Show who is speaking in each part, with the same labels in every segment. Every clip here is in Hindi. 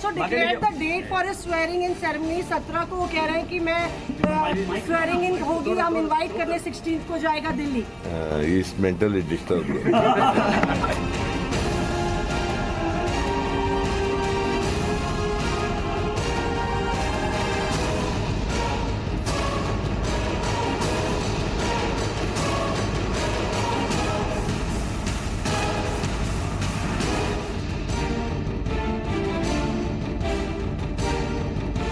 Speaker 1: also declared the date for his swearing in ceremony 17 को। वो कह रहे हैं कि मैं swearing in होगी, हम इनवाइट करने 16 को जाएगा दिल्ली।
Speaker 2: इस मेंटली डिस्टर्ब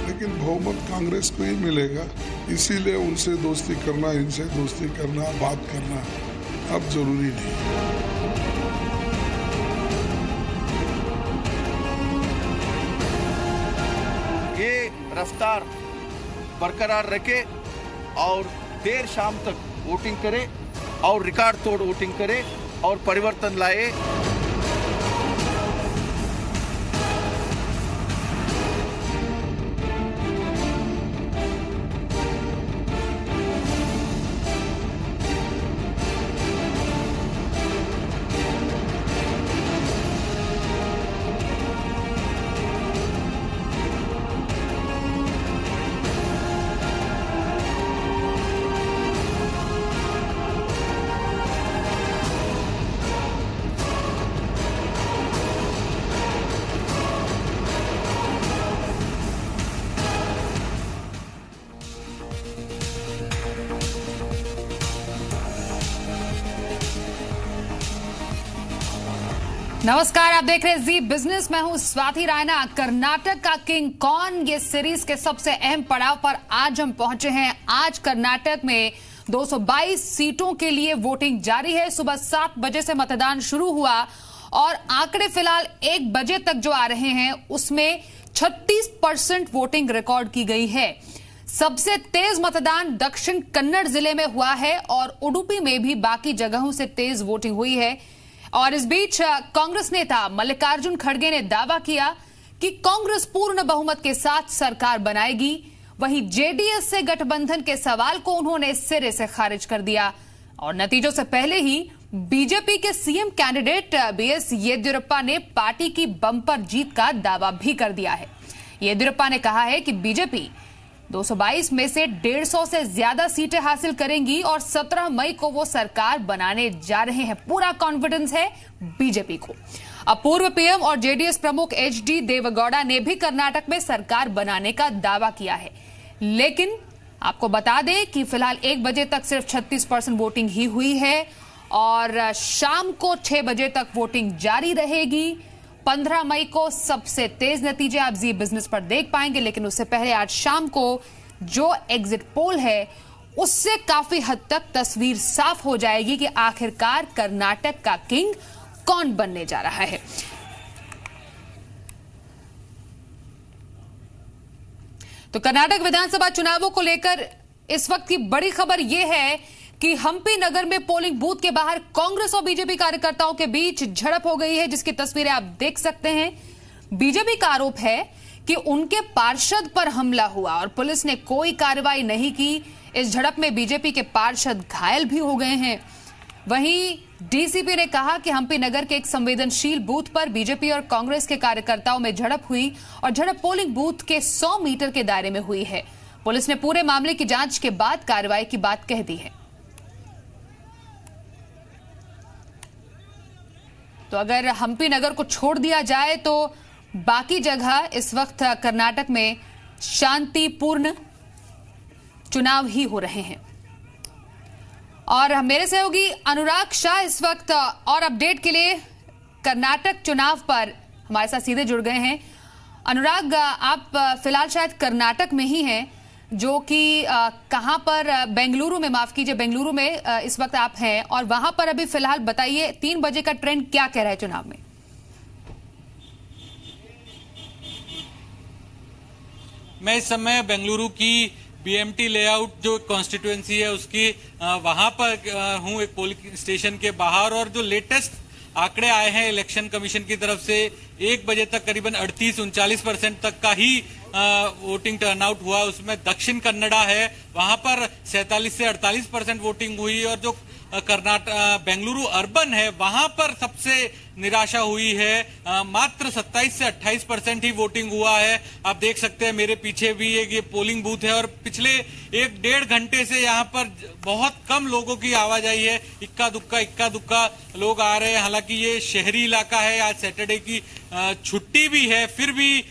Speaker 3: लेकिन बहुमत कांग्रेस को ही मिलेगा, इसीलिए उनसे दोस्ती करना, इनसे दोस्ती करना, बात करना अब जरूरी नहीं।
Speaker 4: ये रफ्तार बरकरार रखे और देर शाम तक वोटिंग करे और रिकॉर्ड तोड़ वोटिंग करे और परिवर्तन लाए।
Speaker 5: नमस्कार, आप देख रहे हैं जी बिजनेस। मैं हूं स्वाति रायना। कर्नाटक का किंग कौन, ये सीरीज के सबसे अहम पड़ाव पर आज हम पहुंचे हैं। आज कर्नाटक में 222 सीटों के लिए वोटिंग जारी है। सुबह 7 बजे से मतदान शुरू हुआ और आंकड़े फिलहाल 1 बजे तक जो आ रहे हैं उसमें 36% वोटिंग रिकॉर्ड की गई है। सबसे तेज मतदान दक्षिण कन्नड़ जिले में हुआ है और उडुपी में भी बाकी जगहों से तेज वोटिंग हुई है। और इस बीच कांग्रेस नेता मल्लिकार्जुन खड़गे ने दावा किया कि कांग्रेस पूर्ण बहुमत के साथ सरकार बनाएगी। वहीं जेडीएस से गठबंधन के सवाल को उन्होंने सिरे से खारिज कर दिया और नतीजों से पहले ही बीजेपी के सीएम कैंडिडेट बीएस येदियुरप्पा ने पार्टी की बम्पर जीत का दावा भी कर दिया है। येदियुरप्पा ने कहा है कि बीजेपी 222 में से 150 से ज्यादा सीटें हासिल करेंगी और 17 मई को वो सरकार बनाने जा रहे हैं। पूरा कॉन्फिडेंस है बीजेपी को। अब पूर्व पीएम और जेडीएस प्रमुख एचडी देवेगौड़ा ने भी कर्नाटक में सरकार बनाने का दावा किया है, लेकिन आपको बता दें कि फिलहाल 1 बजे तक सिर्फ 36% वोटिंग ही हुई है और शाम को 6 बजे तक वोटिंग जारी रहेगी। 15 मई को सबसे तेज नतीजे आप जी बिजनेस पर देख पाएंगे, लेकिन उससे पहले आज शाम को जो एग्जिट पोल है उससे काफी हद तक तस्वीर साफ हो जाएगी कि आखिरकार कर्नाटक का किंग कौन बनने जा रहा है। तो कर्नाटक विधानसभा चुनावों को लेकर इस वक्त की बड़ी खबर यह है कि हम्पी नगर में पोलिंग बूथ के बाहर कांग्रेस और बीजेपी कार्यकर्ताओं के बीच झड़प हो गई है, जिसकी तस्वीरें आप देख सकते हैं। बीजेपी का आरोप है कि उनके पार्षद पर हमला हुआ और पुलिस ने कोई कार्रवाई नहीं की। इस झड़प में बीजेपी के पार्षद घायल भी हो गए हैं। वहीं डीसीपी ने कहा कि हम्पी नगर के एक संवेदनशील बूथ पर बीजेपी और कांग्रेस के कार्यकर्ताओं में झड़प हुई और झड़प पोलिंग बूथ के 100 मीटर के दायरे में हुई है। पुलिस ने पूरे मामले की जांच के बाद कार्रवाई की बात कह दी है। तो अगर हम्पी नगर को छोड़ दिया जाए तो बाकी जगह इस वक्त कर्नाटक में शांतिपूर्ण चुनाव ही हो रहे हैं। और मेरे सहयोगी अनुराग शाह इस वक्त और अपडेट के लिए कर्नाटक चुनाव पर हमारे साथ सीधे जुड़ गए हैं। अनुराग, आप फिलहाल शायद कर्नाटक में ही हैं, जो कि कहां पर, बेंगलुरु में, माफ कीजिए, बेंगलुरु में इस वक्त आप हैं और वहां पर अभी फिलहाल बताइए 3 बजे का ट्रेंड क्या कह रहा है चुनाव में?
Speaker 6: मैं इस समय बेंगलुरु की बीएमटी लेआउट जो कॉन्स्टिट्यूएंसी है उसकी वहां पर हूं, एक पोलिंग स्टेशन के बाहर। और जो लेटेस्ट आंकड़े आए हैं इलेक्शन कमीशन की तरफ से, 1 बजे तक करीबन 38-39% तक का ही वोटिंग टर्नआउट हुआ। उसमें दक्षिण कन्नड़ा है, वहां पर 47 से 48% वोटिंग हुई। और जो कर्नाटक बेंगलुरु अर्बन है वहां पर सबसे निराशा हुई है। मात्र 27 से 28% ही वोटिंग हुआ है। आप देख सकते हैं मेरे पीछे भी एक ये पोलिंग बूथ है और पिछले 1-1.5 घंटे से यहाँ पर बहुत कम लोगों की आवाजाही है। इक्का दुक्का लोग आ रहे हैं। हालांकि ये शहरी इलाका है, आज सैटरडे की छुट्टी भी है, फिर भी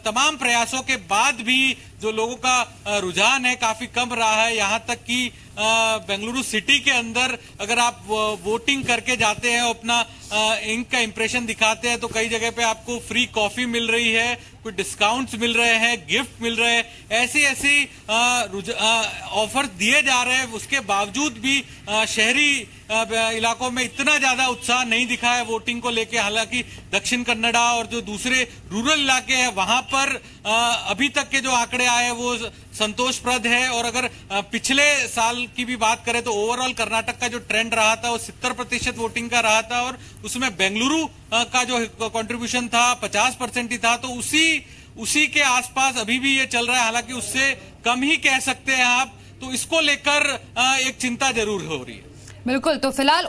Speaker 6: तमाम प्रयासों के बाद भी जो लोगों का रुझान है काफी कम रहा है। यहाँ तक कि बेंगलुरु सिटी के अंदर अगर आप वोटिंग करके जाते हैं, अपना इंक का इंप्रेशन दिखाते हैं, तो कई जगह पे आपको फ्री कॉफी मिल रही है, कुछ डिस्काउंट्स मिल रहे हैं, गिफ्ट मिल रहे हैं, ऐसी ऑफर दिए जा रहे हैं। उसके बावजूद भी शहरी इलाकों में इतना ज्यादा उत्साह नहीं दिखा है वोटिंग को लेके। हालांकि दक्षिण कन्नड़ा और जो दूसरे रूरल इलाके हैं वहां पर अभी तक के जो आंकड़े आए वो संतोषप्रद है। और अगर पिछले साल की भी बात करें तो ओवरऑल कर्नाटक का जो ट्रेंड रहा था वो 70% वोटिंग का रहा था और उसमें बेंगलुरु का जो कंट्रीब्यूशन था 50% ही था। तो उसी के आसपास अभी भी ये चल रहा है, हालांकि उससे कम ही कह सकते हैं आप। तो इसको लेकर एक चिंता जरूर हो रही है।
Speaker 5: बिल्कुल, तो फिलहाल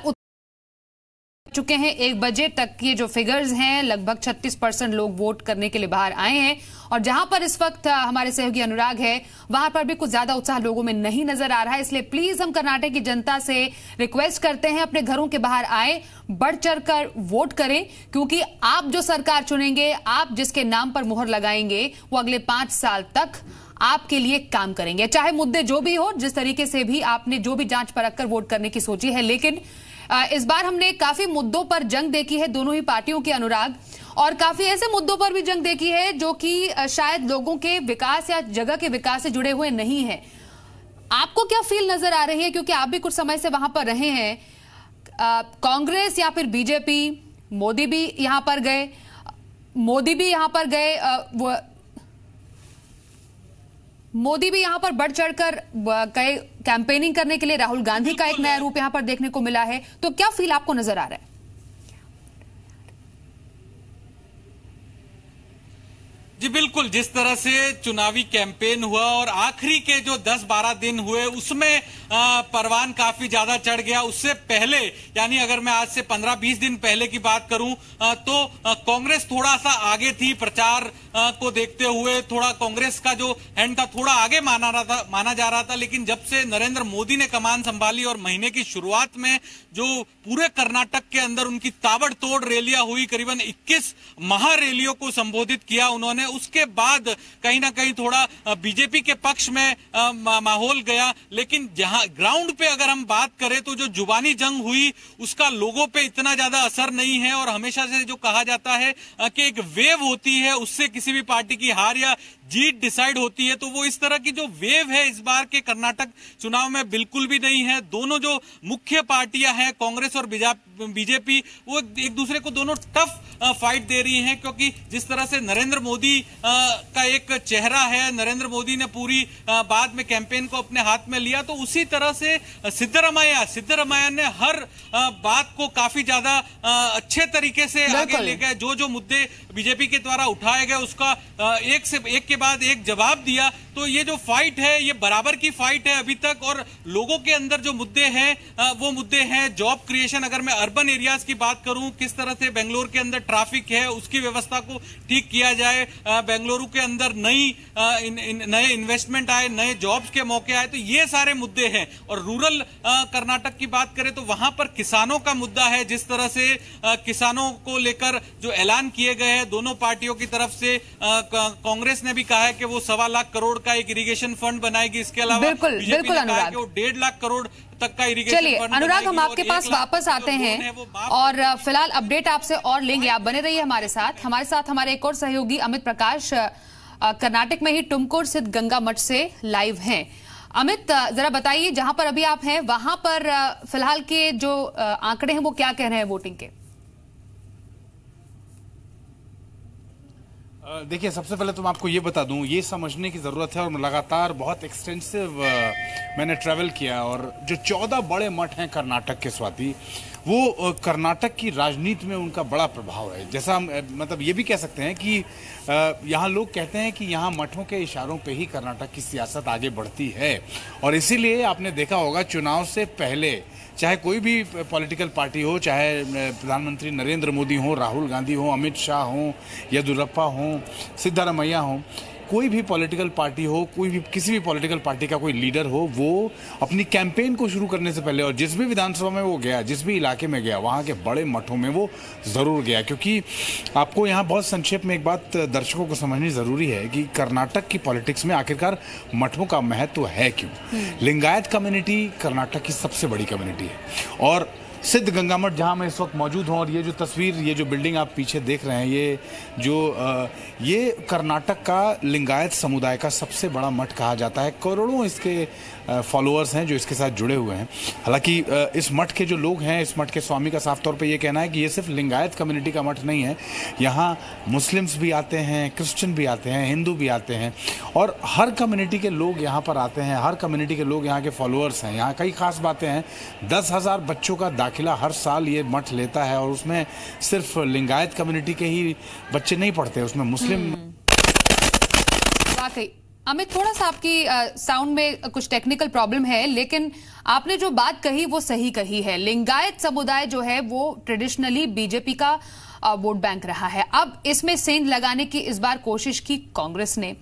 Speaker 5: चुके हैं 1 बजे तक ये जो फिगर्स हैं, लगभग 36% लोग वोट करने के लिए बाहर आए हैं। और जहां पर इस वक्त हमारे सहयोगी अनुराग है, वहां पर भी कुछ ज्यादा उत्साह लोगों में नहीं नजर आ रहा है। इसलिए प्लीज हम कर्नाटक की जनता से रिक्वेस्ट करते हैं, अपने घरों के बाहर आए, बढ़ चढ़कर वोट करें, क्योंकि आप जो सरकार चुनेंगे, आप जिसके नाम पर मुहर लगाएंगे, वो अगले 5 साल तक आपके लिए काम करेंगे, चाहे मुद्दे जो भी हो, जिस तरीके से भी आपने जो भी जांच परख कर वोट करने की सोची है। लेकिन इस बार हमने काफी मुद्दों पर जंग देखी है दोनों ही पार्टियों के, अनुराग, और काफी ऐसे मुद्दों पर भी जंग देखी है जो कि शायद लोगों के विकास या जगह के विकास से जुड़े हुए नहीं है। आपको क्या फील नजर आ रही है, क्योंकि आप भी कुछ समय से वहां पर रहे हैं? कांग्रेस या फिर बीजेपी, मोदी भी यहां पर गए, मोदी भी यहां पर बढ़ चढ़कर गए कैंपेनिंग करने के लिए। राहुल गांधी का एक नया रूप यहां पर देखने को मिला है। तो क्या फील आपको नजर आ रहा है?
Speaker 6: जी बिल्कुल, जिस तरह से चुनावी कैंपेन हुआ और आखिरी के जो 10-12 दिन हुए उसमें परवान काफी ज्यादा चढ़ गया। उससे पहले, यानी अगर मैं आज से 15-20 दिन पहले की बात करूं तो कांग्रेस थोड़ा सा आगे थी प्रचार को देखते हुए। थोड़ा कांग्रेस का जो हैंड था थोड़ा आगे माना जा रहा था। लेकिन जब से नरेंद्र मोदी ने कमान संभाली और महीने की शुरुआत में जो पूरे कर्नाटक के अंदर उनकी ताबड़तोड़ रैलियां हुई, करीबन 21 महारैलियों को संबोधित किया उन्होंने, उसके बाद कहीं ना कहीं थोड़ा बीजेपी के पक्ष में माहौल गया। लेकिन जहां ग्राउंड पे अगर हम बात करें तो जो जुबानी जंग हुई उसका लोगों पे इतना ज्यादा असर नहीं है। और हमेशा से जो कहा जाता है कि एक वेव होती है, उससे किसी भी पार्टी की हार या जीत डिसाइड होती है, तो वो इस तरह की जो वेव है इस बार के कर्नाटक चुनाव में बिल्कुल भी नहीं है। दोनों जो मुख्य पार्टियां हैं, कांग्रेस और बीजेपी, वो एक दूसरे को दोनों टफ फाइट दे रही हैं, क्योंकि जिस तरह से नरेंद्र मोदी का एक चेहरा है, नरेंद्र मोदी ने पूरी बाद में कैंपेन को अपने हाथ में लिया, तो उसी तरह से सिद्धरामैया ने हर बात को काफी ज्यादा अच्छे तरीके से आगे ले गए। जो मुद्दे बीजेपी के द्वारा उठाए गए उसका एक के बाद एक जवाब दिया। तो ये जो फाइट है ये बराबर की फाइट है अभी तक। और लोगों के अंदर जो मुद्दे हैं वो मुद्दे हैं जॉब क्रिएशन। अगर मैं अर्बन एरियाज की बात करूं, किस तरह से बेंगलुरु के अंदर ट्रैफिक है उसकी व्यवस्था को ठीक किया जाए, बेंगलुरु के अंदर नए इन्वेस्टमेंट आए, नए जॉब्स के मौके आए, तो ये सारे मुद्दे हैं। और रूरल कर्नाटक की बात करें तो वहां पर किसानों का मुद्दा है। जिस तरह से किसानों को लेकर जो ऐलान किए गए हैं दोनों पार्टियों की तरफ से, कांग्रेस ने भी कहा है कि वो 1.25 लाख करोड़ का एक इरिगेशन फंड बनाएगी। इसके अलावा
Speaker 5: बिल्कुल अनुराग,
Speaker 6: 1.5 लाख करोड़ तक का इरिगेशन
Speaker 5: चलिए अनुराग, हम आपके पास वापस आते हैं और फिलहाल अपडेट आपसे और लेंगे। आप बने रहिए हमारे साथ हमारे एक और सहयोगी अमित प्रकाश कर्नाटक में ही टुमकुर स्थित गंगा मठ से लाइव हैं। अमित, जरा बताइए, जहां पर अभी आप हैं वहां पर फिलहाल के जो आंकड़े हैं वो क्या कह रहे हैं वोटिंग के?
Speaker 7: देखिए, सबसे पहले तो मैं आपको ये बता दूं, ये समझने की ज़रूरत है और लगातार बहुत एक्सटेंसिव मैंने ट्रैवल किया और जो 14 बड़े मठ हैं कर्नाटक के स्वाति, वो कर्नाटक की राजनीति में उनका बड़ा प्रभाव है। जैसा मतलब ये भी कह सकते हैं कि यहाँ लोग कहते हैं कि यहाँ मठों के इशारों पे ही कर्नाटक की सियासत आगे बढ़ती है, और इसीलिए आपने देखा होगा चुनाव से पहले चाहे कोई भी पॉलिटिकल पार्टी हो, चाहे प्रधानमंत्री नरेंद्र मोदी हो, राहुल गांधी हो, अमित शाह हो, येदियुरप्पा हो, सिद्धारमैया हो, कोई भी पॉलिटिकल पार्टी हो, कोई भी किसी भी पॉलिटिकल पार्टी का कोई लीडर हो, वो अपनी कैंपेन को शुरू करने से पहले और जिस भी विधानसभा में वो गया, जिस भी इलाके में गया, वहाँ के बड़े मठों में वो ज़रूर गया। क्योंकि आपको यहाँ बहुत संक्षेप में एक बात दर्शकों को समझनी ज़रूरी है कि कर्नाटक की पॉलिटिक्स में आखिरकार मठों का महत्व है क्यों। लिंगायत कम्युनिटी कर्नाटक की सबसे बड़ी कम्युनिटी है, और सिद्ध गंगा मठ जहाँ मैं इस वक्त मौजूद हूँ, और ये जो तस्वीर, ये जो बिल्डिंग आप पीछे देख रहे हैं, ये कर्नाटक का लिंगायत समुदाय का सबसे बड़ा मठ कहा जाता है। करोड़ों इसके फॉलोअर्स हैं जो इसके साथ जुड़े हुए हैं। हालांकि इस मठ के जो लोग हैं, इस मठ के स्वामी का साफ तौर पे ये कहना है कि ये सिर्फ लिंगायत कम्युनिटी का मठ नहीं है, यहाँ मुस्लिम्स भी आते हैं, क्रिश्चियन भी आते हैं, हिंदू भी आते हैं, और हर कम्युनिटी के लोग यहाँ पर आते हैं, हर कम्युनिटी के लोग यहाँ के फॉलोअर्स हैं। यहाँ कई खास बातें हैं। 10,000 बच्चों का दाखिला हर साल ये मठ लेता है, और उसमें सिर्फ लिंगायत कम्युनिटी के ही बच्चे नहीं पढ़ते, उसमें मुस्लिम।
Speaker 5: वाकई अमित, थोड़ा सा आपकी साउंड में कुछ टेक्निकल प्रॉब्लम है, लेकिन आपने जो बात कही वो सही कही है। लिंगायत समुदाय जो है वो ट्रेडिशनली बीजेपी का वोट बैंक रहा है। अब इसमें सेंध लगाने की इस बार कोशिश की कांग्रेस ने।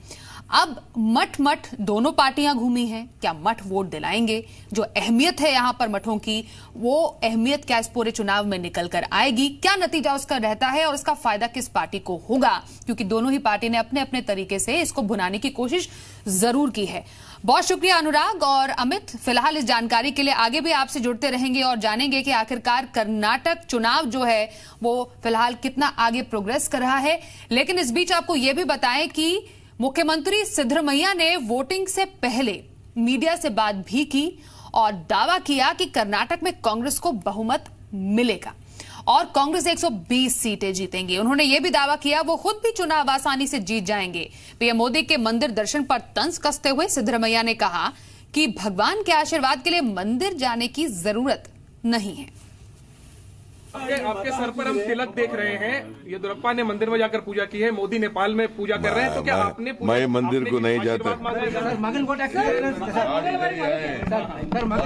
Speaker 5: अब मठ दोनों पार्टियां घूमी हैं, क्या मठ वोट दिलाएंगे? जो अहमियत है यहां पर मठों की, वो अहमियत क्या इस पूरे चुनाव में निकल कर आएगी? क्या नतीजा उसका रहता है और इसका फायदा किस पार्टी को होगा? क्योंकि दोनों ही पार्टी ने अपने अपने तरीके से इसको भुनाने की कोशिश जरूर की है। बहुत शुक्रिया अनुराग और अमित। फिलहाल इस जानकारी के लिए आगे भी आपसे जुड़ते रहेंगे और जानेंगे कि आखिरकार कर्नाटक चुनाव जो है वो फिलहाल कितना आगे प्रोग्रेस कर रहा है। लेकिन इस बीच आपको यह भी बताएं कि मुख्यमंत्री सिद्धरमैया ने वोटिंग से पहले मीडिया से बात भी की और दावा किया कि कर्नाटक में कांग्रेस को बहुमत मिलेगा और कांग्रेस 120 सीटें जीतेंगे। उन्होंने यह भी दावा किया वो खुद भी चुनाव आसानी से जीत जाएंगे। पीएम मोदी के मंदिर दर्शन पर तंज कसते हुए सिद्धरमैया ने कहा कि भगवान के आशीर्वाद के लिए मंदिर जाने की जरूरत नहीं है।
Speaker 8: आपके सर पर हम तिलक देख रहे हैं। येदियुरप्पा ने मंदिर में जाकर पूजा की है, मोदी नेपाल में पूजा कर रहे हैं, तो क्या आपने
Speaker 2: मैं मंदिर को नहीं जाता।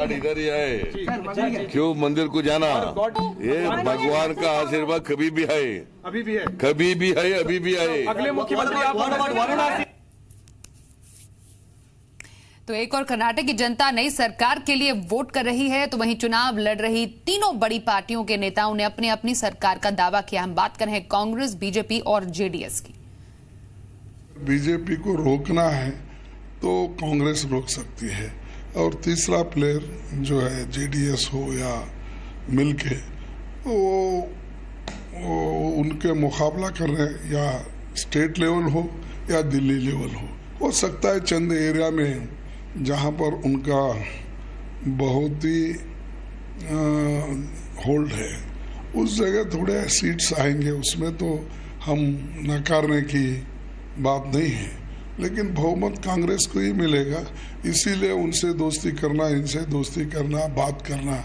Speaker 2: इधर ही आए, क्यों मंदिर को जाना? ये भगवान का आशीर्वाद कभी भी है,
Speaker 8: अभी भी है,
Speaker 2: कभी भी है, अभी भी है।
Speaker 8: अगले मुख्यमंत्री आप।
Speaker 5: तो एक और कर्नाटक की जनता नई सरकार के लिए वोट कर रही है, तो वहीं चुनाव लड़ रही तीनों बड़ी पार्टियों के नेताओं ने अपनी अपनी सरकार का दावा किया। हम बात कर रहे हैं कांग्रेस, बीजेपी और जेडीएस की।
Speaker 3: बीजेपी को रोकना है तो कांग्रेस रोक सकती है, और तीसरा प्लेयर जो है जेडीएस हो या मिलके वो उनके मुकाबला कर रहे हैं, या स्टेट लेवल हो या दिल्ली लेवल हो सकता है चंद एरिया में जहां पर उनका बहुत ही होल्ड है, उस जगह थोड़े सीट्स आएंगे, उसमें तो हम नकारने की बात नहीं है, लेकिन बहुमत कांग्रेस को ही मिलेगा। इसीलिए उनसे दोस्ती करना, इनसे दोस्ती करना, बात करना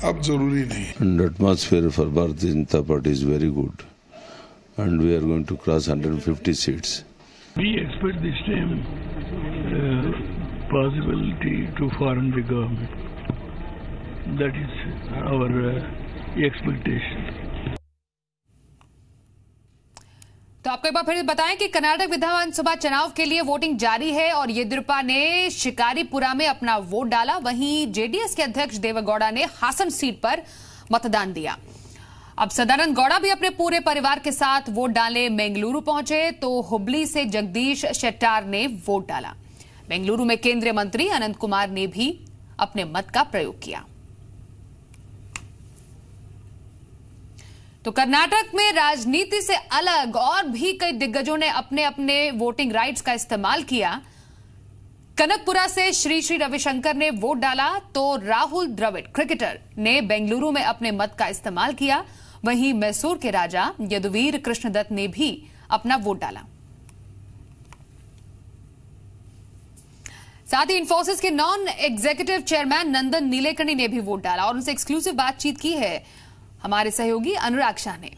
Speaker 3: अब जरूरी नहीं।
Speaker 2: And atmosphere for Bharatiya Janata Party is very good, and we are going to cross 150 seats.
Speaker 9: We expect this time possibility to form the government. That is our expectation.
Speaker 5: तो आपको एक बार फिर बताएं कि कर्नाटक विधानसभा चुनाव के लिए वोटिंग जारी है और येदियुरप्पा ने शिकारीपुरा में अपना वोट डाला। वहीं जेडीएस के अध्यक्ष देवेगौड़ा ने हासन सीट पर मतदान दिया। अब सदानंद गौड़ा भी अपने पूरे परिवार के साथ वोट डाले बेंगलुरु पहुंचे, तो हुबली से जगदीश शेट्टार ने वोट डाला। बेंगलुरु में केंद्रीय मंत्री अनंत कुमार ने भी अपने मत का प्रयोग किया। तो कर्नाटक में राजनीति से अलग और भी कई दिग्गजों ने अपने अपने वोटिंग राइट्स का इस्तेमाल किया। कनकपुरा से श्री श्री रविशंकर ने वोट डाला, तो राहुल द्रविड़ क्रिकेटर ने बेंगलुरु में अपने मत का इस्तेमाल किया। वहीं मैसूर के राजा यदुवीर कृष्णदत्त ने भी अपना वोट डाला। साथ ही इंफोसिस के non executive chairman Nandan Nilekani ने भी वोट डाला और उनसे एक्सक्लूसिव बातचीत की है हमारे सहयोगी अनुराग शाह ने।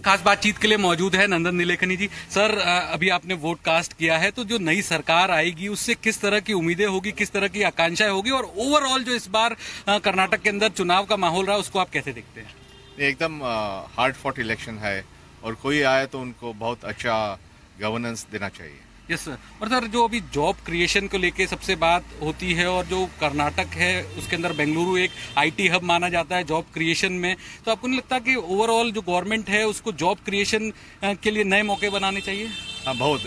Speaker 6: खास बातचीत के लिए मौजूद है नंदन नीलेकनी जी। सर, अभी आपने वोट कास्ट किया है, तो जो नई सरकार आएगी उससे किस तरह की उम्मीदें होगी, किस तरह की आकांक्षाएं होगी, और ओवरऑल जो इस बार कर्नाटक के अंदर चुनाव का माहौल रहा उसको आप कैसे देखते हैं?
Speaker 4: एकदम हार्ड फॉट इलेक्शन है और कोई आए तो उनको बहुत अच्छा गवर्नेंस देना चाहिए।
Speaker 6: Yes sir. और सर, जो अभी जॉब क्रिएशन को लेके सबसे बात होती है, और जो कर्नाटक है उसके अंदर बेंगलुरु एक आईटी हब माना जाता है जॉब क्रिएशन में, तो आपको नहीं लगता कि ओवरऑल जो गवर्नमेंट है उसको जॉब क्रिएशन के लिए नए मौके बनाने चाहिए?
Speaker 4: हाँ, बहुत।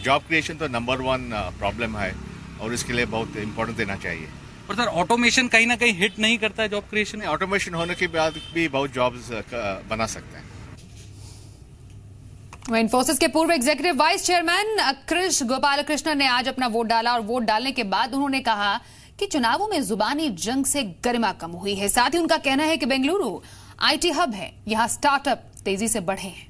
Speaker 4: जॉब क्रिएशन तो नंबर 1 प्रॉब्लम है और इसके लिए बहुत इम्पोर्टेंस देना चाहिए।
Speaker 6: और सर, ऑटोमेशन कहीं ना कहीं हिट नहीं करता है जॉब क्रिएशन में?
Speaker 4: ऑटोमेशन होने के बाद भी बहुत जॉब्स बना सकते हैं।
Speaker 5: इन्फोसिस के पूर्व एग्जीक्यूटिव वाइस चेयरमैन कृष गोपालकृष्णन ने आज अपना वोट डाला, और वोट डालने के बाद उन्होंने कहा कि चुनावों में जुबानी जंग से गरिमा कम हुई है। साथ ही उनका कहना है कि बेंगलुरु आईटी हब है, यहां स्टार्टअप तेजी से बढ़े हैं।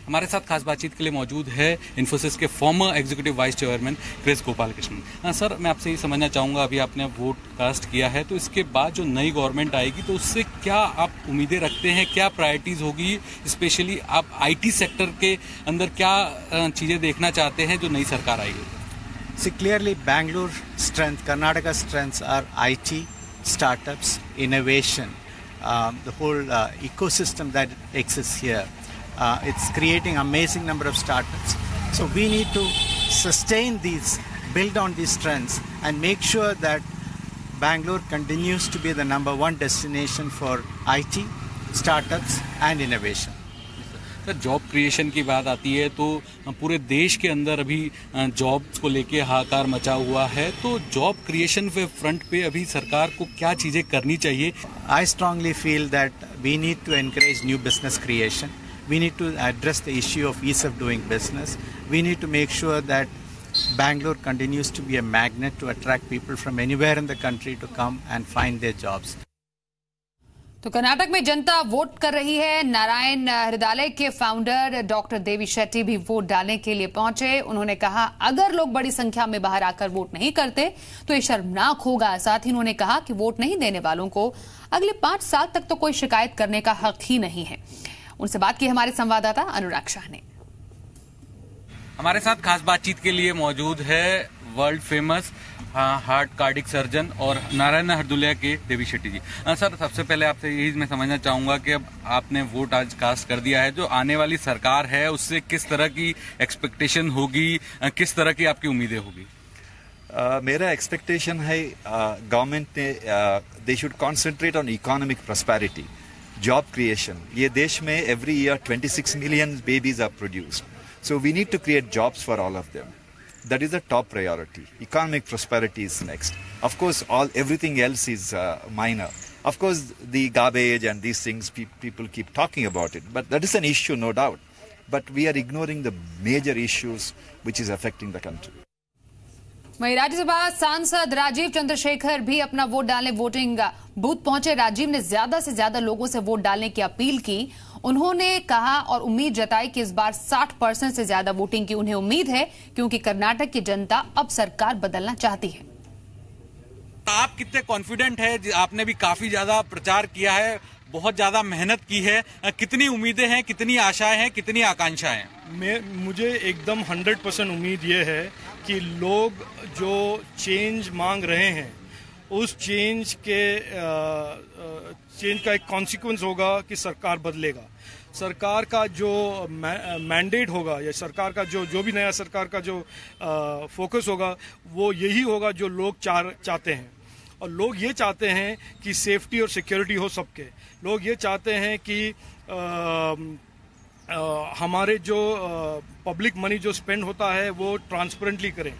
Speaker 6: हमारे साथ खास बातचीत के लिए मौजूद है इन्फोसिस के फॉर्मर एग्जीक्यूटिव वाइस चेयरमैन कृष गोपालकृष्णन। सर, मैं आपसे ये समझना चाहूंगा, अभी आपने वोट कास्ट किया है, तो इसके बाद जो नई गवर्नमेंट आएगी तो उससे क्या आप उम्मीदें रखते हैं, क्या प्रायोरिटीज होगी? स्पेशली आप आईटी सेक्टर के अंदर क्या चीजें देखना चाहते हैं जो नई सरकार आएगी?
Speaker 10: See, clearly Bangalore strength, Karnataka strengths are IT, startups, innovation, the whole ecosystem that exists here. It's creating amazing number of startups. So we need to sustain these, build on these trends, and make sure that Bangalore continues to be the number 1 destination for IT, startups, and innovation.
Speaker 6: Sir, job creation की बात आती है तो पूरे देश के अंदर अभी जॉब्स को लेके हाहाकार मचा हुआ है, तो जॉब क्रिएशन पे फ्रंट पे अभी सरकार को क्या चीजें करनी चाहिए?
Speaker 10: I strongly feel that we need to encourage new business creation. We need to address the issue of ease of doing business. We need to make sure that Bangalore continues to be a magnet to attract people from anywhere in the country to come and find their jobs.
Speaker 5: तो कर्नाटक में जनता वोट कर रही है। नारायण हृदयालय के फाउंडर डॉक्टर देवी शेट्टी भी वोट डालने के लिए पहुंचे। उन्होंने कहा अगर लोग बड़ी संख्या में बाहर आकर वोट नहीं करते तो ये शर्मनाक होगा। साथ ही उन्होंने कहा कि वोट नहीं देने वालों को अगले 5 साल तक तो कोई शिकायत करने का हक ही नहीं है। उनसे बात की हमारे संवाददाता अनुराग शाह ने।
Speaker 6: हमारे साथ खास बातचीत के लिए मौजूद है world famous heart cardiac surgeon और नारायण हृदयालय के देवी शेट्टी जी। सर, सबसे पहले आपसे यही मैं समझना चाहूंगा कि अब आपने वोट आज कास्ट कर दिया है, जो आने वाली सरकार है उससे किस तरह की एक्सपेक्टेशन होगी, किस तरह की आपकी उम्मीदें होगी?
Speaker 11: मेरा एक्सपेक्टेशन है गवर्नमेंट ने they should concentrate on economic prosperity, job creation. ये देश में every year 26 million babies are produced, so we need to create jobs for all of them. That is the top priority. Economic prosperity is next. Of course, everything else is minor. Of course, the garbage and these things, people keep talking about it. But that is an issue, no doubt. But we are ignoring the major issues which is affecting the country.
Speaker 5: वहीं राज्यसभा सांसद राजीव चंद्रशेखर भी अपना वोट डालने वोटिंग बूथ पहुंचे। राजीव ने ज्यादा से ज्यादा लोगों से वोट डालने की अपील की। उन्होंने कहा और उम्मीद जताई कि इस बार 60% से ज्यादा वोटिंग की उन्हें उम्मीद है, क्योंकि कर्नाटक की जनता अब सरकार बदलना चाहती है।
Speaker 6: आप कितने कॉन्फिडेंट है? आपने भी काफी ज्यादा प्रचार किया है, बहुत ज्यादा मेहनत की है, कितनी उम्मीदें हैं, कितनी आशाएं हैं, कितनी आकांक्षाएं हैं?
Speaker 12: मुझे एकदम 100% उम्मीद ये है कि लोग जो चेंज मांग रहे हैं उस चेंज का एक कॉन्सिक्वेंस होगा कि सरकार बदलेगा। सरकार का जो मैंडेट होगा या सरकार का जो भी नया सरकार का जो फोकस होगा वो यही होगा जो लोग चाहते हैं। और लोग ये चाहते हैं कि सेफ्टी और सिक्योरिटी हो सबके। लोग ये चाहते हैं कि हमारे जो पब्लिक मनी जो स्पेंड होता है वो ट्रांसपेरेंटली करें।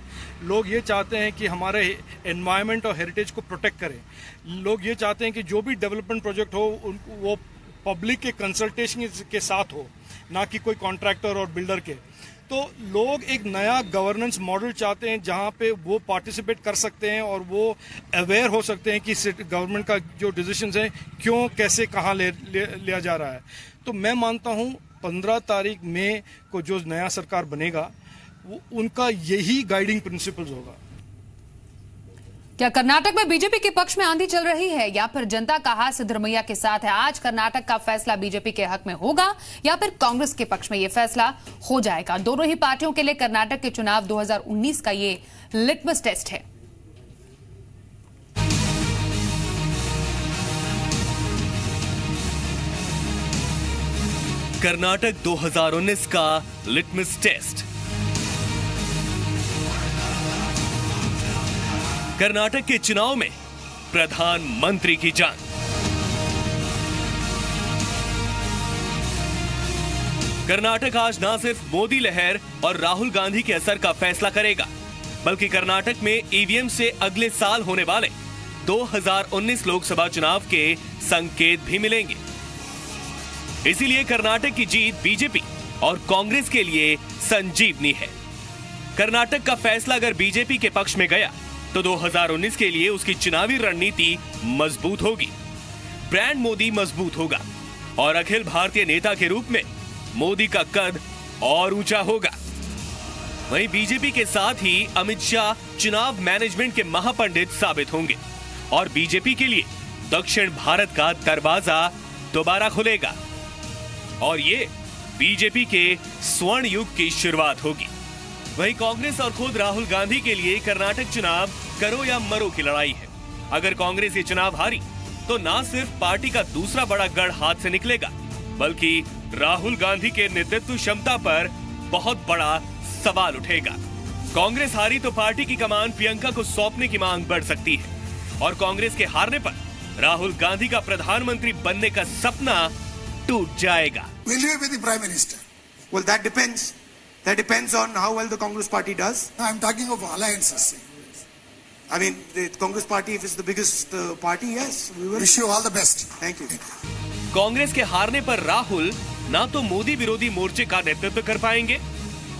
Speaker 12: लोग ये चाहते हैं कि हमारे एनवायरनमेंट और हेरिटेज को प्रोटेक्ट करें। लोग ये चाहते हैं कि जो भी डेवलपमेंट प्रोजेक्ट हो वो पब्लिक के कंसल्टेशन के साथ हो, ना कि कोई कॉन्ट्रैक्टर और बिल्डर के। तो लोग एक नया गवर्नेंस मॉडल चाहते हैं जहां पे वो पार्टिसिपेट कर सकते हैं और वो अवेयर हो सकते हैं कि गवर्नमेंट का जो डिसीजंस है क्यों, कैसे, कहाँ लिया जा रहा है। तो मैं मानता हूं 15 तारीख मई को जो नया सरकार बनेगा वो उनका यही गाइडिंग प्रिंसिपल्स होगा।
Speaker 5: क्या कर्नाटक में बीजेपी के पक्ष में आंधी चल रही है या फिर जनता का हाथ सिद्धरमैया के साथ है? आज कर्नाटक का फैसला बीजेपी के हक में होगा या फिर कांग्रेस के पक्ष में यह फैसला हो जाएगा? दोनों ही पार्टियों के लिए कर्नाटक के चुनाव 2019 का ये लिटमस टेस्ट है।
Speaker 13: कर्नाटक 2019 का लिटमस टेस्ट। कर्नाटक के चुनाव में प्रधानमंत्री की जंग। कर्नाटक आज न सिर्फ मोदी लहर और राहुल गांधी के असर का फैसला करेगा, बल्कि कर्नाटक में ईवीएम से अगले साल होने वाले 2019 लोकसभा चुनाव के संकेत भी मिलेंगे। इसीलिए कर्नाटक की जीत बीजेपी और कांग्रेस के लिए संजीवनी है। कर्नाटक का फैसला अगर बीजेपी के पक्ष में गया तो 2019 के लिए उसकी चुनावी रणनीति मजबूत होगी, ब्रांड मोदी मजबूत होगा और अखिल भारतीय नेता के रूप में मोदी का कद और ऊंचा होगा। वहीं बीजेपी के साथ ही अमित शाह चुनाव मैनेजमेंट के महापंडित साबित होंगे और बीजेपी के लिए दक्षिण भारत का दरवाजा दोबारा खुलेगा और ये बीजेपी के स्वर्ण युग की शुरुआत होगी। वहीं कांग्रेस और खुद राहुल गांधी के लिए कर्नाटक चुनाव करो या मरो की लड़ाई है। अगर कांग्रेस ये चुनाव हारी तो ना सिर्फ पार्टी का दूसरा बड़ा गढ़ हाथ से निकलेगा, बल्कि राहुल गांधी के नेतृत्व क्षमता पर बहुत बड़ा सवाल उठेगा। कांग्रेस हारी तो पार्टी की कमान प्रियंका को सौंपने की मांग बढ़ सकती है और कांग्रेस के हारने पर राहुल गांधी का प्रधानमंत्री बनने का सपना टूट जाएगा।
Speaker 14: Will you be the Prime Minister? Well, that depends. That depends on how well the Congress Party does. No, I'm talking of alliances. I mean, the Congress Party, if it's the biggest party, yes, we will. Wish you all the best. Thank you.
Speaker 13: Congress के हारने पर राहुल ना तो मोदी विरोधी मोर्चे का नेतृत्व कर पाएंगे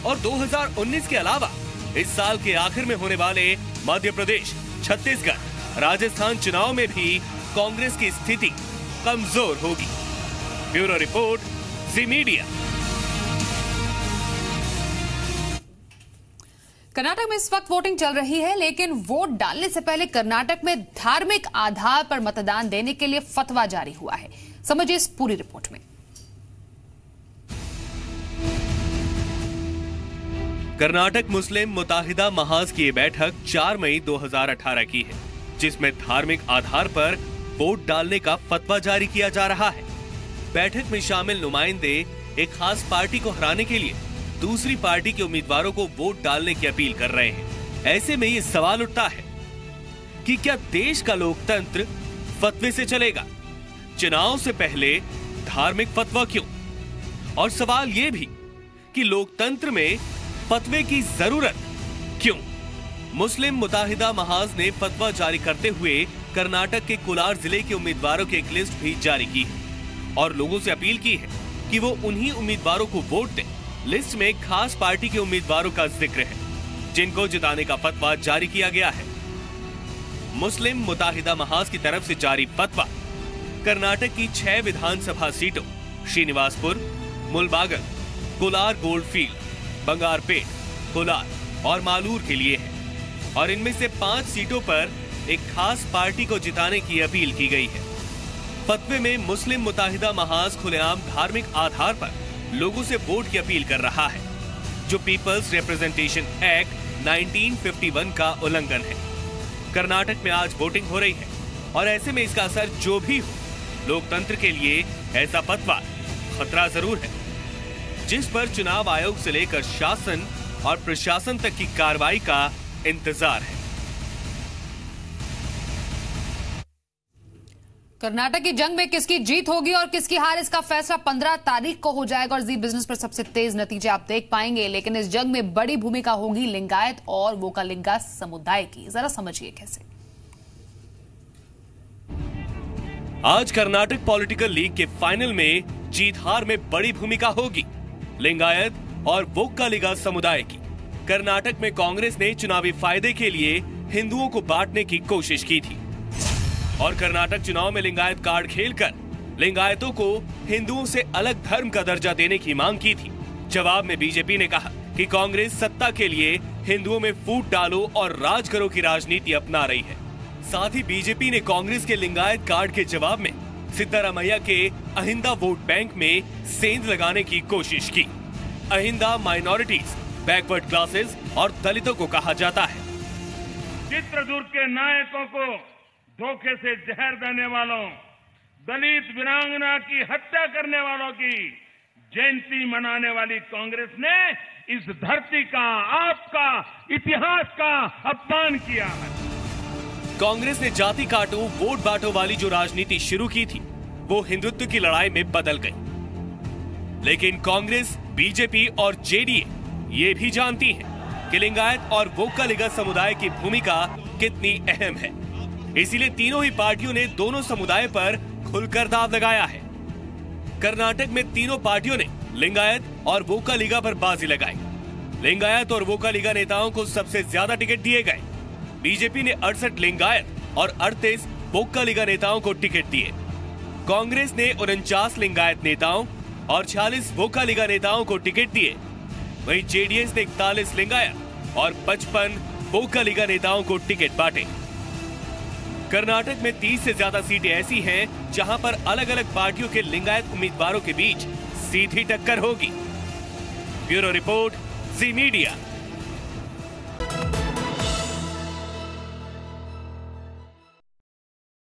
Speaker 13: और 2019 के अलावा इस साल के आखिर में होने वाले मध्य प्रदेश, छत्तीसगढ़, राजस्थान चुनाव में भी कांग्रेस की स्थिति कमजोर होगी। ब्यूरो रिपोर्ट, जी मीडिया।
Speaker 5: कर्नाटक में इस वक्त वोटिंग चल रही है, लेकिन वोट डालने से पहले कर्नाटक में धार्मिक आधार पर मतदान देने के लिए फतवा जारी हुआ है। समझिए इस पूरी रिपोर्ट में।
Speaker 13: कर्नाटक मुस्लिम मुत्ताहिदा महाज की बैठक 4 मई 2018 की है, जिसमें धार्मिक आधार पर वोट डालने का फतवा जारी किया जा रहा है। बैठक में शामिल नुमाइंदे एक खास पार्टी को हराने के लिए दूसरी पार्टी के उम्मीदवारों को वोट डालने की अपील कर रहे हैं। ऐसे में ये सवाल उठता है कि क्या देश का लोकतंत्र फतवे से चलेगा? चुनाव से पहले धार्मिक फतवा क्यों? और सवाल ये भी कि लोकतंत्र में फतवे की जरूरत क्यों? मुस्लिम मुत्ताहिदा महाज ने फतवा जारी करते हुए कर्नाटक के कोलार जिले के उम्मीदवारों की एक लिस्ट भी जारी की है और लोगों से अपील की है कि वो उन्हीं उम्मीदवारों को वोट दें। लिस्ट में खास पार्टी के उम्मीदवारों का जिक्र है जिनको जिताने का फतवा जारी किया गया है। मुस्लिम मुत्ताहिदा महाज की तरफ से जारी फतवा कर्नाटक की 6 विधानसभा सीटों श्रीनिवासपुर, मुलबागल, कोलार गोल्डफील्ड, बंगारपेट, कोलार और मालूर के लिए है और इनमें से 5 सीटों पर एक खास पार्टी को जिताने की अपील की गई है। फतवे में मुस्लिम मुत्ताहिदा महाज खुलेआम धार्मिक आधार पर लोगों से वोट की अपील कर रहा है, जो पीपल्स रिप्रेजेंटेशन एक्ट 1951 का उल्लंघन है। कर्नाटक में आज वोटिंग हो रही है और ऐसे में इसका असर जो भी हो, लोकतंत्र के लिए ऐसा फतवा खतरा जरूर है, जिस पर चुनाव आयोग से लेकर शासन और प्रशासन तक की कार्रवाई का इंतजार है।
Speaker 5: कर्नाटक की जंग में किसकी जीत होगी और किसकी हार, इसका फैसला 15 तारीख को हो जाएगा और जी बिजनेस पर सबसे तेज नतीजे आप देख पाएंगे। लेकिन इस जंग में बड़ी भूमिका होगी लिंगायत और वोकालिंगा समुदाय की। जरा समझिए कैसे।
Speaker 13: आज कर्नाटक पॉलिटिकल लीग के फाइनल में जीत हार में बड़ी भूमिका होगी लिंगायत और वोकालिंगा समुदाय की। कर्नाटक में कांग्रेस ने चुनावी फायदे के लिए हिंदुओं को बांटने की कोशिश की थी और कर्नाटक चुनाव में लिंगायत कार्ड खेलकर लिंगायतों को हिंदुओं से अलग धर्म का दर्जा देने की मांग की थी। जवाब में बीजेपी ने कहा कि कांग्रेस सत्ता के लिए हिंदुओं में फूट डालो और राज करो की राजनीति अपना रही है। साथ ही बीजेपी ने कांग्रेस के लिंगायत कार्ड के जवाब में सिद्धारमैया के अहिंदा वोट बैंक में सेंध लगाने की कोशिश की। अहिंदा माइनॉरिटीज, बैकवर्ड क्लासेस और दलितों को कहा जाता है।
Speaker 15: चित्रदुर्ग के नायकों को धोखे से जहर देने वालों, दलित वीरांगना की हत्या करने वालों की जयंती मनाने वाली कांग्रेस ने इस धरती का, आपका, इतिहास का अपमान किया है।
Speaker 13: कांग्रेस ने जाति काटो वोट बांटो वाली जो राजनीति शुरू की थी वो हिंदुत्व की लड़ाई में बदल गई। लेकिन कांग्रेस, बीजेपी और जेडीए ये भी जानती है कि लिंगायत और वोक्कालिगा समुदाय की भूमिका कितनी अहम है। इसीलिए तीनों ही पार्टियों ने दोनों समुदाय पर खुलकर दांव लगाया है। कर्नाटक में तीनों पार्टियों ने लिंगायत और वोक्कालिगा पर बाजी लगाई। लिंगायत और वोक्कालिगा नेताओं को सबसे ज्यादा टिकट दिए गए। बीजेपी ने 68 लिंगायत और 38 वोक्कालिगा नेताओं को टिकट दिए। कांग्रेस ने 49 लिंगायत नेताओं और 46 वोक्कालिगा नेताओं को टिकट दिए। वहीं जेडीएस ने 41 लिंगायत और 55 वोक्कालिगा नेताओं को टिकट बांटे। कर्नाटक में 30 से ज्यादा सीटें ऐसी हैं जहां पर अलग अलग पार्टियों के लिंगायत उम्मीदवारों के बीच सीधी टक्कर होगी। ब्यूरो रिपोर्ट, जी मीडिया।